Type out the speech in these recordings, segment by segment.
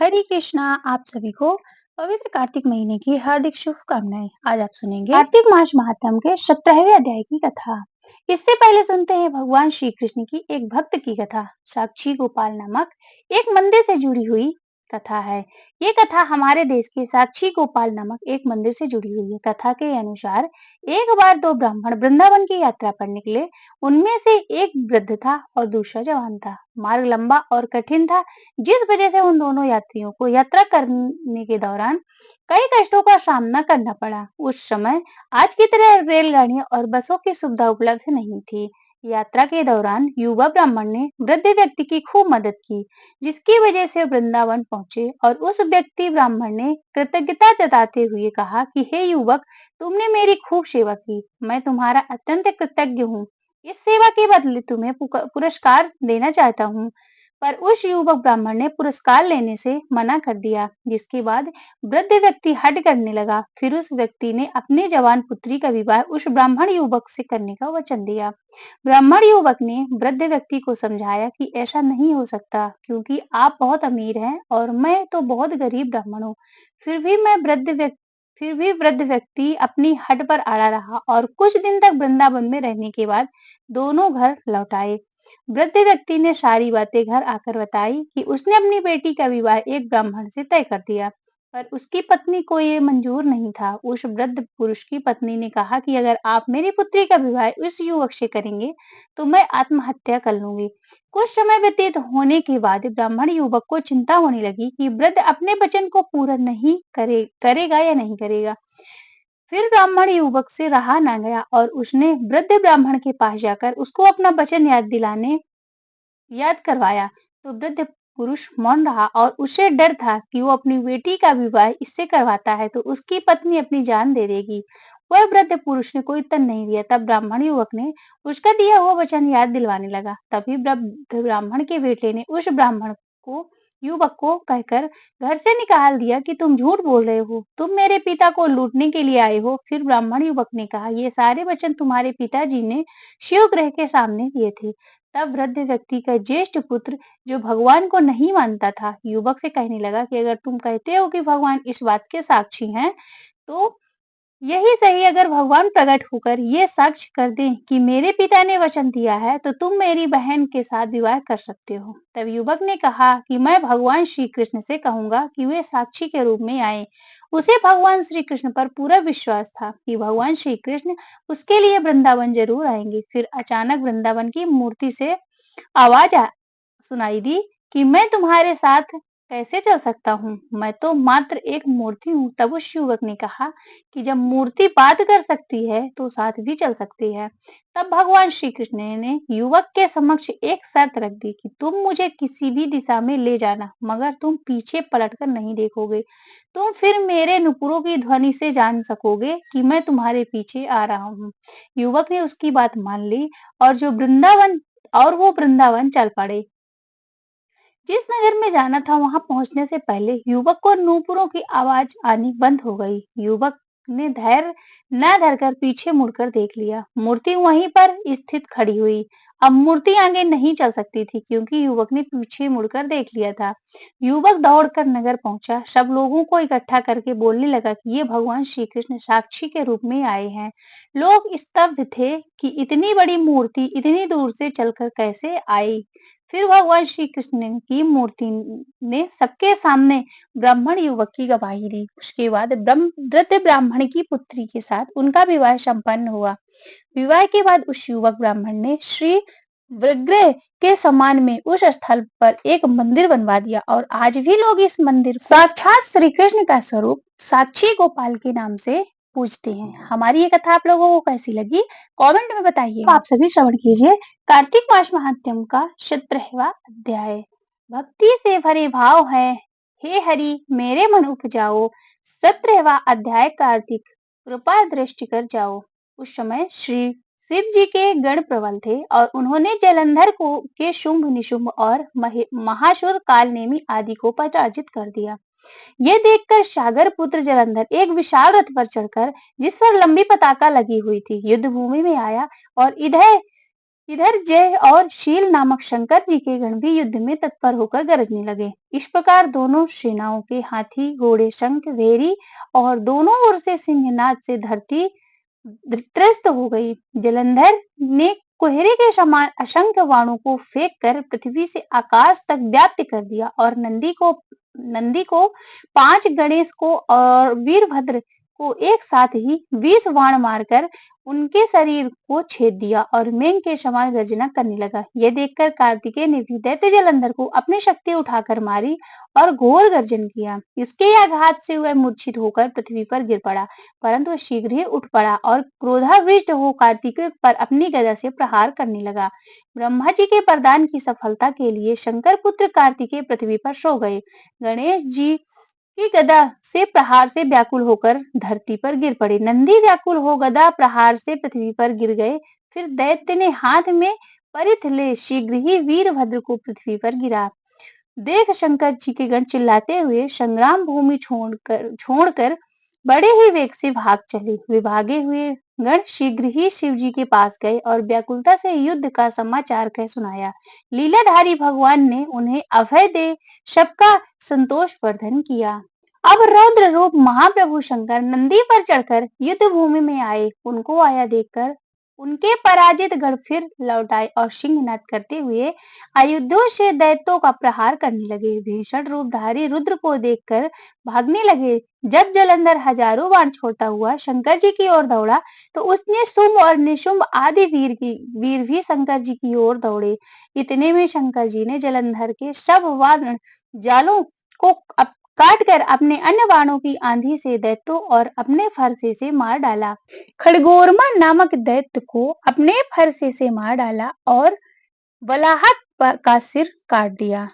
हरे कृष्णा। आप सभी को पवित्र कार्तिक महीने की हार्दिक शुभकामनाएं। आज आप सुनेंगे कार्तिक मास महात्म के 17वें अध्याय की कथा। इससे पहले सुनते हैं भगवान श्री कृष्ण की एक भक्त की कथा। साक्षी गोपाल नामक एक मंदिर से जुड़ी हुई कथा है। ये कथा हमारे देश के साक्षी गोपाल नामक एक मंदिर से जुड़ी हुई है। कथा के अनुसार एक बार दो ब्राह्मण वृंदावन की यात्रा पर निकले। उनमें से एक वृद्ध था और दूसरा जवान था। मार्ग लंबा और कठिन था, जिस वजह से उन दोनों यात्रियों को यात्रा करने के दौरान कई कष्टों का सामना करना पड़ा। उस समय आज की तरह रेलगाड़ियां और बसों की सुविधा उपलब्ध नहीं थी। यात्रा के दौरान युवा ब्राह्मण ने वृद्ध व्यक्ति की खूब मदद की, जिसकी वजह से वृंदावन पहुंचे और उस व्यक्ति ब्राह्मण ने कृतज्ञता जताते हुए कहा कि हे युवक, तुमने मेरी खूब सेवा की। मैं तुम्हारा अत्यंत कृतज्ञ हूँ। इस सेवा के बदले तुम्हें पुरस्कार देना चाहता हूँ। पर उस युवक ब्राह्मण ने पुरस्कार लेने से मना कर दिया, जिसके बाद वृद्ध व्यक्ति हठ करने लगा। फिर उस व्यक्ति ने अपने जवान पुत्री का विवाह उस ब्राह्मण युवक से करने का वचन दिया। ब्राह्मण युवक ने वृद्ध व्यक्ति को समझाया कि ऐसा नहीं हो सकता, क्योंकि आप बहुत अमीर हैं और मैं तो बहुत गरीब ब्राह्मण हूँ। फिर भी वृद्ध व्यक्ति अपनी हट पर अड़ा रहा और कुछ दिन तक वृंदावन में रहने के बाद दोनों घर लौट आए। वृद्ध व्यक्ति ने सारी बातें घर आकर बताई कि उसने अपनी बेटी का विवाह एक ब्राह्मण से तय कर दिया, पर उसकी पत्नी को ये मंजूर नहीं था। उस वृद्ध पुरुष की पत्नी ने कहा कि अगर आप मेरी पुत्री का विवाह उस युवक से करेंगे तो मैं आत्महत्या कर लूंगी। कुछ समय व्यतीत होने के बाद ब्राह्मण युवक को चिंता होने लगी कि वृद्ध अपने वचन को पूरा नहीं करेगा या नहीं करेगा। फिर ब्राह्मण युवक से रहा ना गया और उसने वृद्ध ब्राह्मण के पास जाकर उसको अपना वचन याद करवाया। तो वृद्ध पुरुष मौन रहा और उसे डर था कि वो अपनी बेटी का विवाह इससे करवाता है तो उसकी पत्नी अपनी जान दे देगी। वह वृद्ध पुरुष ने कोई उत्तर नहीं दिया। तब ब्राह्मण युवक ने उसका दिया हुआ वचन याद दिलवाने लगा। तभी वृद्ध ब्राह्मण के बेटे ने उस ब्राह्मण को युवक को कहकर घर से निकाल दिया कि तुम झूठ बोल रहे हो, तुम मेरे पिता को लूटने के लिए आए हो। फिर ब्राह्मण युवक ने कहा, ये सारे वचन तुम्हारे पिताजी ने शिव ग्रह के सामने दिए थे। तब वृद्ध व्यक्ति का ज्येष्ठ पुत्र, जो भगवान को नहीं मानता था, युवक से कहने लगा कि अगर तुम कहते हो कि भगवान इस बात के साक्षी हैं, तो यही सही। अगर भगवान प्रकट होकर ये साक्ष्य कर दें कि मेरे पिता ने वचन दिया है, तो तुम मेरी बहन के साथ विवाह कर सकते हो। तब युवक ने कहा कि मैं भगवान श्री कृष्ण से कहूंगा कि वे साक्षी के रूप में आए। उसे भगवान श्री कृष्ण पर पूरा विश्वास था कि भगवान श्री कृष्ण उसके लिए वृंदावन जरूर आएंगे। फिर अचानक वृंदावन की मूर्ति से आवाज सुनाई दी कि मैं तुम्हारे साथ कैसे चल सकता हूँ, मैं तो मात्र एक मूर्ति हूँ। तब उस युवक ने कहा कि जब मूर्ति बात कर सकती है तो साथ भी चल सकती है। तब भगवान श्री कृष्ण ने युवक के समक्ष एक शर्त रख दी कि तुम मुझे किसी भी दिशा में ले जाना, मगर तुम पीछे पलटकर नहीं देखोगे। तुम फिर मेरे नुपुरों की ध्वनि से जान सकोगे कि मैं तुम्हारे पीछे आ रहा हूँ। युवक ने उसकी बात मान ली और वो वृंदावन चल पड़े। जिस नगर में जाना था वहां पहुंचने से पहले युवक को नूपुरों की आवाज आनी बंद हो गई। युवक ने धैर्य न धरकर पीछे मुड़कर देख लिया। मूर्ति वहीं पर स्थित खड़ी हुई। अब मूर्ति आगे नहीं चल सकती थी, क्योंकि युवक ने पीछे मुड़कर देख लिया था। युवक दौड़कर नगर पहुंचा। सब लोगों को इकट्ठा करके बोलने लगा कि ये भगवान श्री कृष्ण साक्षी के रूप में आए हैं। लोग स्तब्ध थे कि इतनी बड़ी मूर्ति इतनी दूर से चलकर कैसे आई। फिर भगवान श्री कृष्ण की मूर्ति ने सबके सामने ब्राह्मण युवक की गवाही दी। उसके बाद वृद्ध ब्राह्मण की पुत्री के साथ उनका विवाह संपन्न हुआ। विवाह के बाद उस युवक ब्राह्मण ने श्री विग्रह के सम्मान में उस स्थल पर एक मंदिर बनवा दिया और आज भी लोग इस मंदिर को साक्षात श्री कृष्ण का स्वरूप साक्षी गोपाल के नाम से पूजते हैं। हमारी ये कथा आप लोगों को कैसी लगी, कमेंट में बताइए। आप सभी श्रवण कीजिए कार्तिक मास महात्म्य का 17वां अध्याय। भक्ति से भरे भाव है, हे हरि मेरे मन उपजाओ। 17वां अध्याय कार्तिक, कृपा दृष्टि कर जाओ। उस समय श्री शिव जी के गण प्रबल थे और उन्होंने जलंधर को के शुंभ निशुंभ और महासुर कालनेमी आदि को पराजित कर दिया। ये देखकर सागर पुत्र जलंधर एक विशाल रथ पर चढ़कर, जिस पर लंबी पताका लगी हुई थी, युद्ध भूमि में आया और इधर इधर जय और शील नामक शंकर जी के गण भी युद्ध में तत्पर होकर गरजने लगे। इस प्रकार दोनों सेनाओं के हाथी घोड़े शंख भेरी और दोनों ओर से सिंहनाद से धरती त्रस्त हो गई। जलंधर ने कोहरे के समान असंख्य बाणों को फेंक कर पृथ्वी से आकाश तक व्याप्त कर दिया और नंदी को 5 गणेश को और वीरभद्र को एक साथ ही 20 बाण मारकर उनके शरीर को छेद दिया और मेघ के समान गर्जना करने लगा। यह देखकर कार्तिकेय ने भी दैत्य जलंधर को अपनी शक्ति उठाकर मारी और घोर गर्जन किया। इसके आघात से वह मूर्छित होकर पृथ्वी पर गिर पड़ा, परंतु वह शीघ्र ही उठ पड़ा और क्रोधाविष्ट हो कार्तिकेय पर अपनी गदा से प्रहार करने लगा। ब्रह्मा जी के वरदान की सफलता के लिए शंकर पुत्र कार्तिकेय पृथ्वी पर सो गए। गणेश जी की गदा से प्रहार से व्याकुल होकर धरती पर गिर पड़े। नंदी व्याकुल हो गदा प्रहार से पृथ्वी पर गिर गए। फिर दैत्य ने हाथ में परिथ ले शीघ्र ही वीरभद्र को पृथ्वी पर गिरा। देख शंकर जी के गण चिल्लाते हुए संग्राम भूमि छोड़कर बड़े ही वेग से भाग चले। वे भागे हुए गण शीघ्र ही शिव जी के पास गए और व्याकुलता से युद्ध का समाचार कह सुनाया। लीलाधारी भगवान ने उन्हें अभय दे सबका संतोष वर्धन किया। अब रौद्र रूप महाप्रभु शंकर नंदी पर चढ़कर युद्ध भूमि में आए। उनको आया देखकर उनके पराजित गण फिर लौट आए और सिंहनाद करते हुए आयुधों से दैत्यों का प्रहार करने लगे। भीषण रूपधारी रुद्र को देखकर भागने लगे। जब जलंधर हजारों बाण छोड़ता हुआ शंकर जी की ओर दौड़ा तो उसने शुंभ और निशुंभ आदि वीर भी शंकर जी की ओर दौड़े। इतने में शंकर जी ने जलंधर के सब वाण जालों को काट कर अपने अन्य बाणों की आंधी से दैत्यों और अपने फरसे से मार डाला। खड़गोरमा नामक दैत्य को अपने फरसे से मार डाला और बलाहत का सिर काट दिया।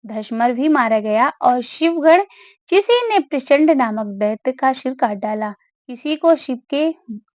धशमर भी मारा गया और शिवगण किसी ने प्रचंड नामक दैत्य का सिर काट डाला।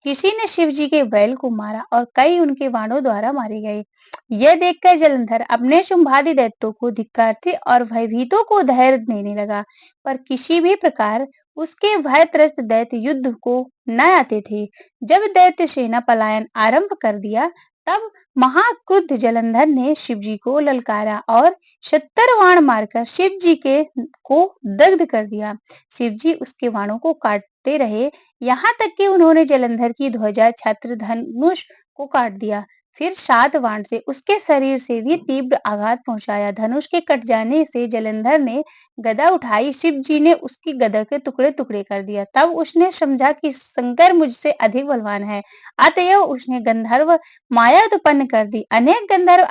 किसी ने शिव जी के बैल को मारा और कई उनके बाणों द्वारा मारे गए। यह देखकर जलंधर अपने शुंभादि दैत्यों को धिक्कारते और भयभीतों को धैर्य देने लगा, पर किसी भी प्रकार उसके भय त्रस्त दैत्य युद्ध को न आते थे। जब दैत्य सेना पलायन आरंभ कर दिया तब महाक्रुद्ध जलंधर ने शिव जी को ललकारा और 70 बाण मारकर शिव जी को दग्ध कर दिया। शिव जी उसके बाणों को काटते रहे, यहाँ तक कि उन्होंने जलंधर की ध्वजा छत्र धनुष को काट दिया। फिर 7 बाण से उसके शरीर से भी तीव्र आघात पहुंचाया। धनुष के कट जाने से जलंधर ने गदा उठाई। शिव जी ने उसकी गदा के टुकड़े टुकड़े कर दिया। तब उसने समझा कि शंकर मुझसे अधिक बलवान है, अतएव उसने गंधर्व माया उत्पन्न कर दी। अनेक गंधर्व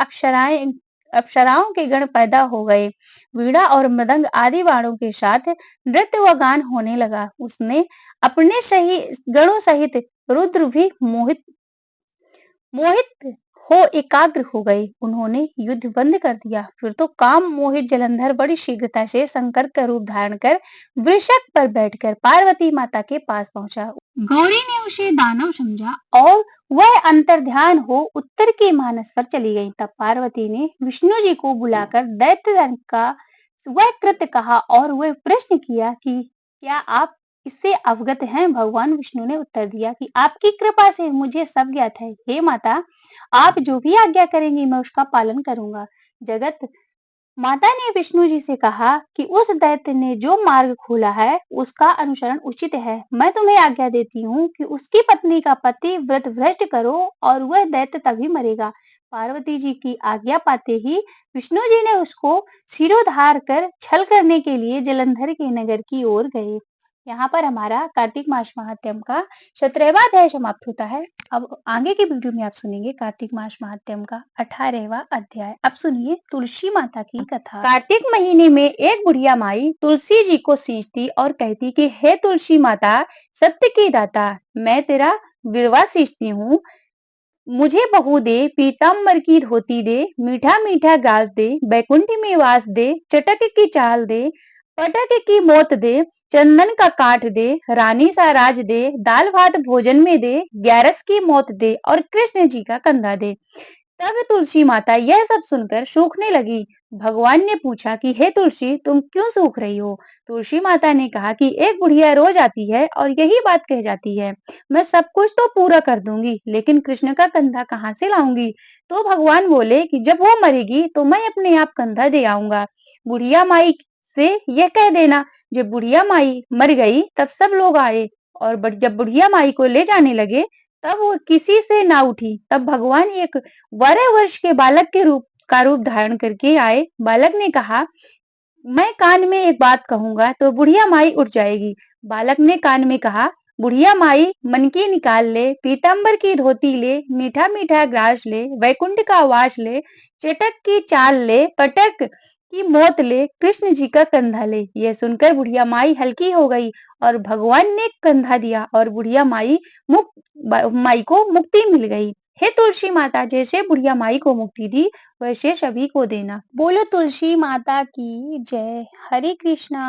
अप्सराओं के गण पैदा हो गए। वीणा और मृदंग आदि बाणों के साथ नृत्य व गान होने लगा। उसने अपने सही गणों सहित रुद्र भी मोहित मोहित हो एकाग्र हो गए। उन्होंने युद्ध बंद कर दिया। फिर तो काम मोहित जलंधर बड़ी शीघ्रता से शंकर का रूप धारण कर वृषभ पर बैठकर पार्वती माता के पास पहुंचा। गौरी ने उसे दानव समझा और वह अंतर्ध्यान हो उत्तर के मानस पर चली गई। तब पार्वती ने विष्णु जी को बुलाकर दैत्य धन का वह कृत्य कहा और वह प्रश्न किया कि क्या आप इससे अवगत हैं? भगवान विष्णु ने उत्तर दिया कि आपकी कृपा से मुझे सब ज्ञात है। हे माता, आप जो भी आज्ञा करेंगी मैं उसका पालन करूंगा। जगत माता ने विष्णु जी से कहा कि उस दैत्य ने जो मार्ग खोला है उसका अनुसरण उचित है। मैं तुम्हें आज्ञा देती हूँ कि उसकी पत्नी का पति व्रत भ्रष्ट करो और वह दैत्य तभी मरेगा। पार्वती जी की आज्ञा पाते ही विष्णु जी ने उसको सिरोधार कर छल करने के लिए जलंधर के नगर की ओर गए। यहाँ पर हमारा कार्तिक मास महात्म्य का 17वां अध्याय समाप्त होता है। अब आगे के वीडियो में आप सुनेंगे कार्तिक मास महात्म्य का 18वां अध्याय। अब सुनिए तुलसी माता की कथा। कार्तिक महीने में एक बुढ़िया माई तुलसी जी को सींचती और कहती कि हे तुलसी माता, सत्य की दाता, मैं तेरा विरवा सींचती हूँ। मुझे बहू दे, पीताम्बर की धोती दे, मीठा मीठा ग्रास दे, बैकुंठ में वास दे, चटक की चाल दे, पटक की मोत दे, चंदन का काठ दे, रानी सा राज दे, दाल भात भोजन में दे, ग्यारस की मौत दे और कृष्ण जी का कंधा दे। तब तुलसी माता यह सब सुनकर सूखने लगी। भगवान ने पूछा कि हे तुलसी, तुम क्यों सूख रही हो? तुलसी माता ने कहा कि एक बुढ़िया रोज आती है और यही बात कह जाती है, मैं सब कुछ तो पूरा कर दूंगी, लेकिन कृष्ण का कंधा कहाँ से लाऊंगी? तो भगवान बोले कि जब वो मरेगी तो मैं अपने आप कंधा दे आऊंगा। बुढ़िया माई से यह कह देना। जब बुढ़िया माई मर गई तब सब लोग आए और जब बुढ़िया माई को ले जाने लगे तब वो किसी से ना उठी। तब भगवान एक 12 वर्ष के बालक के रूप धारण करके आए। बालक ने कहा, मैं कान में एक बात कहूंगा तो बुढ़िया माई उठ जाएगी। बालक ने कान में कहा, बुढ़िया माई मन की निकाल ले, पीतांबर की धोती ले, मीठा मीठा ग्रास ले, वैकुंठ का वास ले, चटक की चाल ले, पटक की मौत ले, कृष्ण जी का कंधा ले। यह सुनकर बुढ़िया माई हल्की हो गई और भगवान ने कंधा दिया और बुढ़िया माई को मुक्ति मिल गई। हे तुलसी माता, जैसे बुढ़िया माई को मुक्ति दी वैसे सभी को देना। बोलो तुलसी माता की जय। हरे कृष्णा।